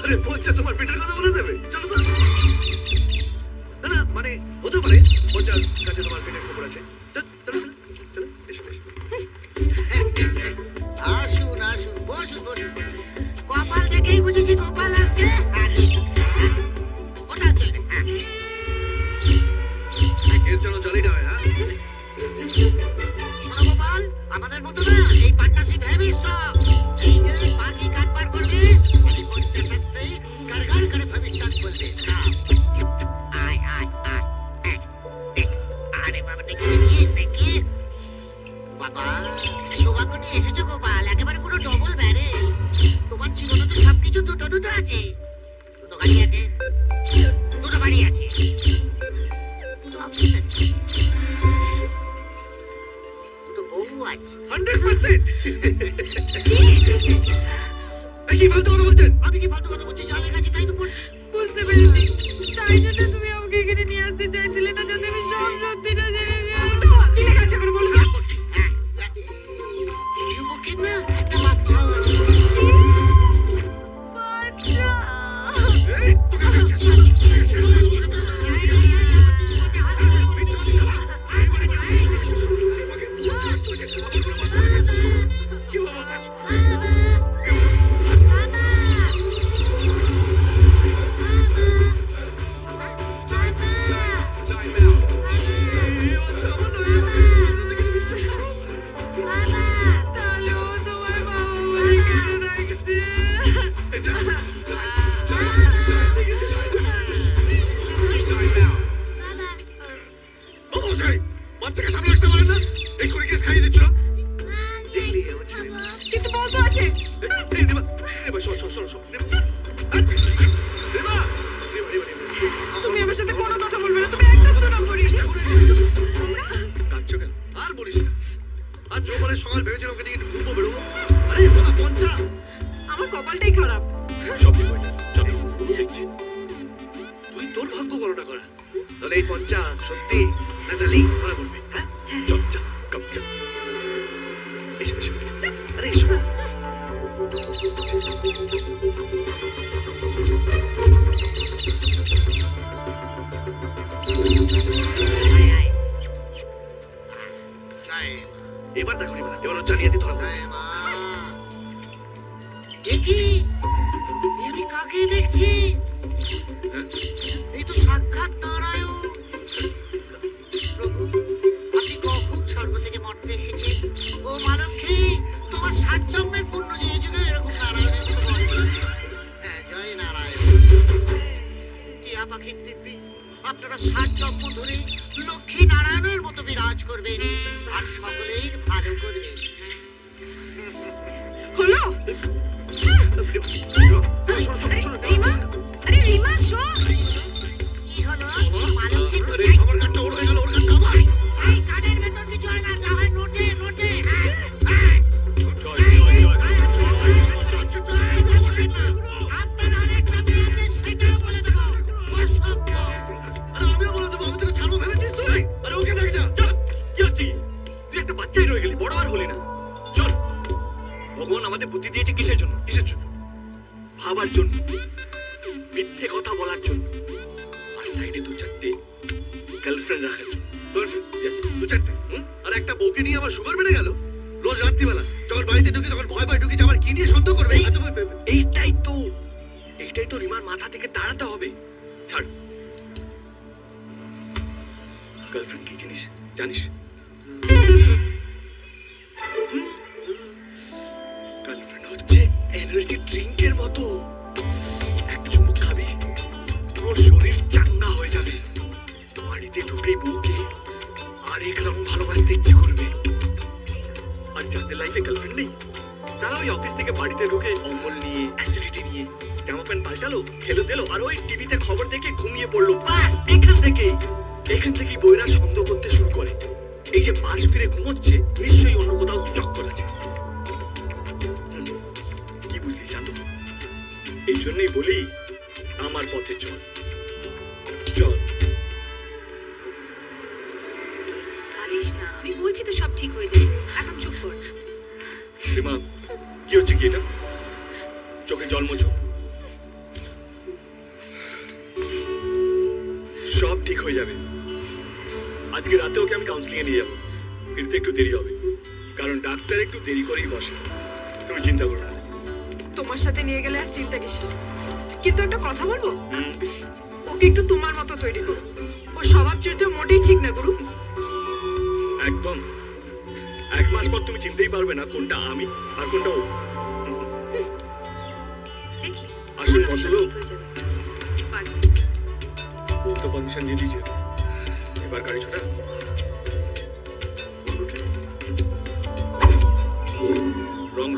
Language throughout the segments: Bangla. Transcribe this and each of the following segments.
আরে পঞ্চা তোমার পেটের কথা বলে দেবে? চলো তো। না না মানে হতে পারে পঞ্চার কাছে তোমার পেটের খবর আছে। চলো চলো চলো এসো এসো। আসুন আসুন বসুন বসুন। কপাল দেখেই বুঝেছি কপাল আসছে। ওটা চলবে। কেস যেন জানি না হয়। হ্যাঁ শোনো গোপাল, আমাদের মতো না এই পার্টনারশিপ হেভি স্ট্রং। এই যে বাকি কাটবার করবে আমি 50 আসতেই গাড় করে ভবিষ্যৎ বলবে। আয় আয় আয়। আরে বাবা দেখি দেখি বাবা, সৌভাগ্য নিয়ে এসেছো গোপাল, একেবারে পুরো ডবল ব্যারেল। তোমার জীবনে তো সবকিছু দুটো দুটো আছে। দুটো গাড়ি আছে, দুটো বাড়ি আছে, দুটো অফিস আছে, দুটো বউ আছে। 100%। কি ফালতু কথা বলছেন? আমি কি ফালতু কথা বলছি? জালের কাছে তাই তো বলছি। বুঝতে পেরেছি, তাই জন্য তুমি আমাকে এখানে নিয়ে আসতে চাইছিলে না, যাতে আমি সব সত্যিটা জেনে যাই। কি লেখা আছে করে বলো তো? একটা বাচ্চা। বাচ্চা? এই তোকে শেষ করে কি বাবা? তাহলে ও তোমার বাবা বলে কেন ডাকছে? বাচ্চাকে সামনে রাখতে পারেন না? এই করে কেস খাইয়ে দিচ্ছ না? দেখলি আমার ছেলে। কিন্তু বউ তো আছে। তুমি আমার সাথে কোনো কথা বলবে না, তুমি একদম তো নাম করিস। কাঁদছো কেন? আর বলিস না। আজ জোবারে সকাল ভেবেছিলাম ওকে নিয়ে একটু ঘুরবো বেরোবো। আরে শালা পঞ্চা। আমার কপালটাই খারাপ। সব ঠিক হয়ে গেছে। চলো দেখছি। তুই তোর ভাগ্য গণনা করা। তাহলে এই পঞ্চা সত্যি না জানি ধরা পড়বে। হ্যাঁ চল চল কাম চল। এসো এসো। আরে এসো না। এবার দেখো এবার ও জালিয়াতি ধরা পড়বে। আমি কাকে দেখছি? এই তো সাক্ষাৎ নারায়ণ। প্রভু, আপনি কখন স্বর্গ থেকে মর্তে এসেছেন? ও মালক্ষী, তোমার 7 জন্মের পুণ্য যে এই যুগে এরকম নারায়ণের মতো মর্তে। হ্যাঁ, জয় নারায়ণ। টিয়া পাখির দিব্যি, আপনারা 7 জন্ম ধরে লক্ষ্মী নারায়ণের মতো বিরাজ করবেন আর সকলের ভালো করবেন। হলো? রিমা, আরে রিমা শোন। কি হলো? মালক্ষী, আরে আমার কাটটা ওর হয়ে গেল, ওর কাটটা আমার। এই কানের ভেতর কিছু হয় না, যা হয় নোটে নোটে। আপনার অনেক চাকরি আছে, সেটাও বলে দেবো। আরে আমিও বলে দেবো, আমি তোকে ছাড়বো ভেবেছিস তুই? আরে ওকে ডাক যা। চল কি হচ্ছে? তুই একটা বাচ্চাই রয়ে গেলি, বড় আর হলি না। চল। ভগবান আমাদের বুদ্ধি দিয়েছে কিসের জন্য? কিসের জন্য? ভাবার জন্য, মিথ্যে কথা বলার জন্য, আর সাইডে 2-4টে গার্লফ্রেন্ড রাখার জন্য। ইয়েস 2-4টে। আর একটা বউকে নিয়ে আমার সুগার বেড়ে গেল। রোজ রাত্রিবেলা যখন বাড়িতে ঢুকি তখন ভয় ভয় ঢুকি, আবার কি নিয়ে সন্দেহ করবে। এইটাই তো রিমার মাথা থেকে তাড়াতে হবে। ছাড়। গার্লফ্রেন্ড কি জিনিস জানিস? গার্লফ্রেন্ড হচ্ছে এনার্জি ড্রিঙ্কের মতো। এক চুমুক খাবি, পুরো শরীর চাঙ্গা হয়ে যাবে। বাড়িতে ঢুকেই বউকে আরেক রাউন্ড ভালোবাসতে ইচ্ছে করবে। আর যাদের লাইফে গার্লফ্রেন্ড নেই, তারা ওই অফিস থেকে বাড়িতে ঢুকে অম্বল নিয়ে, অ্যাসিডিটি নিয়ে, জামা প্যান্ট পাল্টালো, খেলো দিলো, আর ওই টিভিতে খবর দেখে ঘুমিয়ে পড়লো। বাস এখান থেকেই বইরা সন্দেহ করতে শুরু করে। এই যে পাশ ফিরে ঘুমোচ্ছে, নিশ্চয়ই অন্য কোথাও চক্কর আছে। কি বুঝলি চাঁদু? এই জন্যই বলি আমার পথে চল চল। কাঁদিস না, আমি বলছি তো সব ঠিক হয়ে যাবে। এখন চুপ কর। সীমা, কি হচ্ছে কি এটা? চোখে জল মোছো। সব ঠিক হয়ে যাবে। আজকে রাতে ওকে আমি কাউন্সিলিংয়ে নিয়ে যাবো। ফিরতে একটু দেরি হবে, কারণ ডাক্তার একটু দেরি করেই বসে। তুমি চিন্তা করো না। তোমার সাথে নিয়ে গেলে আর চিন্তা কিসের? কিন্তু একটা কথা বলবো, ওকে একটু তোমার মতো তৈরি করো। ওর স্বভাব চরিত্র মোটেই ঠিক না গুরু। একদম। 1 মাস পর তুমি চিনতেই পারবে না কোনটা আমি আর কোনটা ও। দেখি আসল ভদ্রলোক হয়ে যাবে। পারবে। ও তো পারমিশন দিয়ে দিয়েছে। এবার গাড়ি ছোটা। রং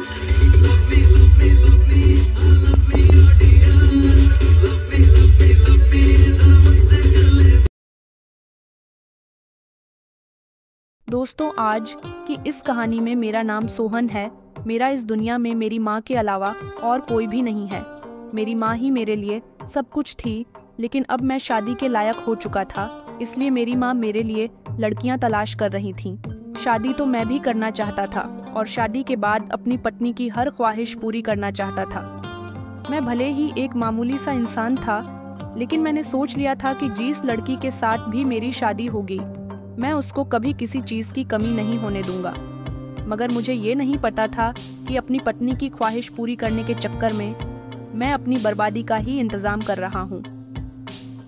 दोस्तों, आज की इस कहानी में मेरा नाम सोहन है। मेरा इस दुनिया में मेरी माँ के अलावा और कोई भी नहीं है। मेरी माँ ही मेरे लिए सब कुछ थी, लेकिन अब मैं शादी के लायक हो चुका था, इसलिए मेरी माँ मेरे लिए लड़कियाँ तलाश कर रही थीं। शादी तो मैं भी करना चाहता था और शादी के बाद अपनी पत्नी की हर ख्वाहिश पूरी करना चाहता था। मैं भले ही एक मामूली सा इंसान था, लेकिन मैंने सोच लिया था कि जिस लड़की के साथ भी मेरी शादी होगी, मैं उसको कभी किसी चीज़ की कमी नहीं होने दूंगा। मगर मुझे ये नहीं पता था कि अपनी पत्नी की ख्वाहिश पूरी करने के चक्कर में मैं अपनी बर्बादी का ही इंतज़ाम कर रहा हूँ।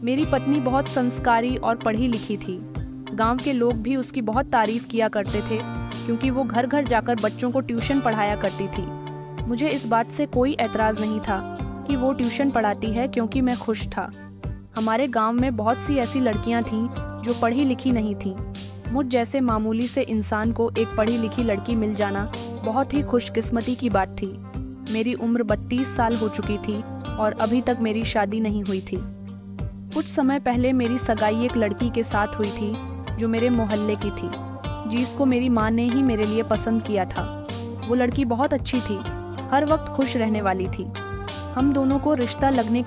मेरी पत्नी बहुत संस्कारी और पढ़ी लिखी थी। गांव के लोग भी उसकी बहुत तारीफ़ किया करते थे, क्योंकि वो घर घर जाकर बच्चों को ट्यूशन पढ़ाया करती थी। मुझे इस बात से कोई एतराज़ नहीं था कि वो ट्यूशन पढ़ाती है, क्योंकि मैं खुश था। हमारे गांव में बहुत सी ऐसी लड़कियां थीं जो पढ़ी लिखी नहीं थीं। मुझ जैसे मामूली से इंसान को एक पढ़ी लिखी लड़की मिल जाना बहुत ही खुशकिस्मती की बात थी। मेरी उम्र 32 साल हो चुकी थी और अभी तक मेरी शादी नहीं हुई थी। कुछ समय पहले मेरी सगाई एक लड़की के साथ हुई थी जो मेरे मोहल्ले की थी, जिसको मेरी माँ ने ही मेरे लिए पसंद किया था। वो लड़की बहुत अच्छी थी, हर वक्त खुश रहने वाली थी। हम दोनों को रिश्ता लगने के